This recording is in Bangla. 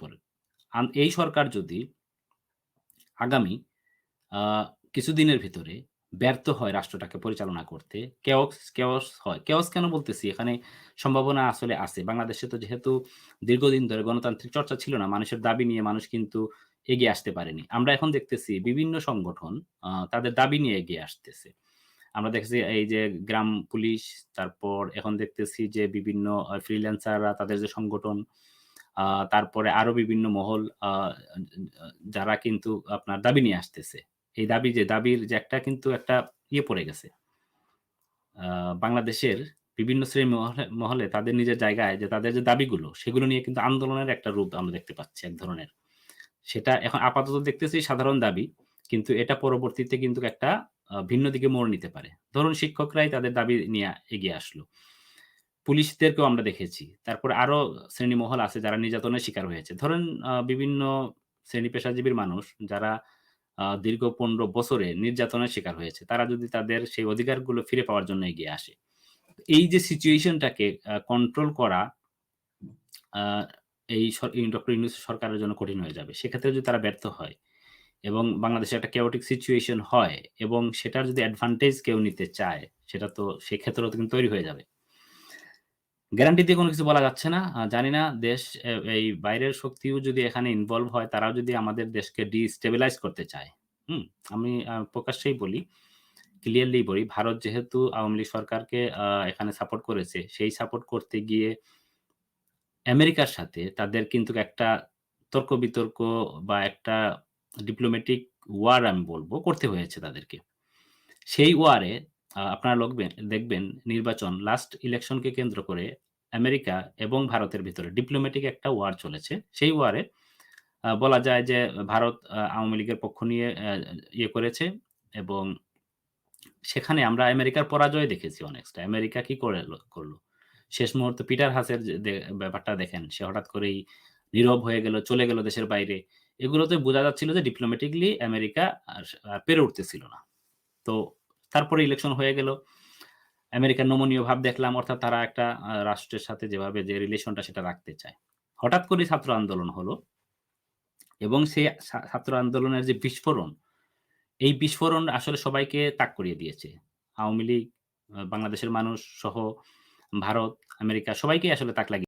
পড়ে। এই সরকার যদি আগামী আ কিছুদিনের ভিতরে ব্যর্থ হয় রাষ্ট্রটাকে পরিচালনা করতে, কেওস হয়। কেওস কেন বলতেছি? এখানে সম্ভাবনা আসলে আছে। বাংলাদেশে তো যেহেতু দীর্ঘদিন ধরে গণতান্ত্রিক চর্চা ছিল না, মানুষের দাবি নিয়ে মানুষ কিন্তু এগিয়ে আসতে পারেনি। আমরা এখন দেখতেছি বিভিন্ন সংগঠন তাদের দাবি নিয়ে এগিয়ে আসতেছে। আমরা দেখেছি এই যে গ্রাম পুলিশ, তারপর এখন দেখতেছি যে বিভিন্ন ফ্রিল্যান্সাররা তাদের যে সংগঠন, আ তারপরে আরো বিভিন্ন মহল যারা কিন্তু আপনার দাবি নিয়ে আসতেছে। এই দাবির যে একটা ইয়ে পড়ে গেছে। আ বাংলাদেশের বিভিন্ন শ্রেণী মহলে তাদের নিজের জায়গায় যে তাদের যে দাবিগুলো, সেগুলো নিয়ে কিন্তু আন্দোলনের একটা রূপ আমরা দেখতে পাচ্ছি এক ধরনের। সেটা এখন আপাতত দেখতেছি সাধারণ দাবি। কিন্তু এটা পরবর্তীতে কিন্তু একটা ভিন্ন দিকে মোড় নিতে পারে। ধরুন শিক্ষকরাই তাদের দাবি নিয়ে এগিয়ে আসলো। পুলিশদেরকেও আমরা দেখেছি। তারপরে আরো শ্রেণীমহল আছে যারা নির্যাতনের শিকার হয়েছে। ধরেন বিভিন্ন শ্রেণী পেশাজীবীর মানুষ যারা দীর্ঘ ১৫ বছরে নির্যাতনের শিকার হয়েছে। তারা যদি তাদের সেই অধিকারগুলো ফিরে পাওয়ার জন্য এগিয়ে আসে। এই যে সিচুয়েশনটাকে কন্ট্রোল করা আ এই ডক্টর ইউনূস সরকারের জন্য কঠিন হয়ে যাবে। সেক্ষেত্রে যদি তারা ব্যর্থ হয় এবং বাংলাদেশে একটা chaotic সিচুয়েশন হয় এবং সেটার যদি অ্যাডভান্টেজ কেউ নিতে চায়, সেটা তো সেক্ষেত্রেও তো কিন্তু তৈরি হয়ে যাবে। গ্যারান্টি দিয়ে কোন কিছু বলা যাচ্ছে না। জানি না দেশ এই বাইরের শক্তিও যদি এখানে ইনভলভ হয়, তারাও যদি আমাদের দেশকে ডিস্টেবিলাইজ করতে চায়, হুম? আমি প্রকাশ্যেই বলি, ক্লিয়ারলি বলি, ভারত যেহেতু আওয়ামী লীগ সরকারকে এখানে সাপোর্ট করেছে, সেই সাপোর্ট করতে গিয়ে আমেরিকার সাথে তাদের কিন্তু একটা তর্ক-বিতর্ক বা একটা ডিপ্লোম্যাটিক ওয়ার আমি বলব, করতে হয়েছে তাদেরকে। সেই ওয়ারে আপনারা দেখবেন নির্বাচন লাস্ট ইলেকশনকে কেন্দ্র করে আমেরিকা এবং ভারতের ভিতরে ডিপ্লোম্যাটিক একটা ওয়ার চলেছে। সেই ওয়ারে বলা যায় যে ভারত আওয়ামী লীগের পক্ষ নিয়ে ইয়ে করেছে এবং সেখানে আমরা আমেরিকার পরাজয় দেখেছি অনেকটা। আমেরিকা কি করল? শেষ মুহূর্তে পিটার হাসের যে ব্যাপারটা দেখেন। সে হঠাৎ করেই নীরব হয়ে গেল, চলে গেল দেশের বাইরে। এগুলোতে বোঝা যাচ্ছিল যে ডিপ্লোম্যাটিকলি আমেরিকা আর পেরে উঠতেছিল না। তো তারপরে ইলেকশন হয়ে গেল। আমেরিকার নমনীয় ভাব দেখলাম অর্থাৎ তারা একটা রাষ্ট্রের সাথে যেভাবে যে রিলেশনটা সেটা রাখতে চায়। হঠাৎ করেই ছাত্র আন্দোলন হলো এবং সেই ছাত্র আন্দোলনের যে বিস্ফোরণ, এই বিস্ফোরণ আসলে সবাইকে তাক করিয়ে দিয়েছে। আওয়ামী লীগ, বাংলাদেশের মানুষ সহ ভারত, আমেরিকা সবাইকেই আসলে তাক লাগিয়ে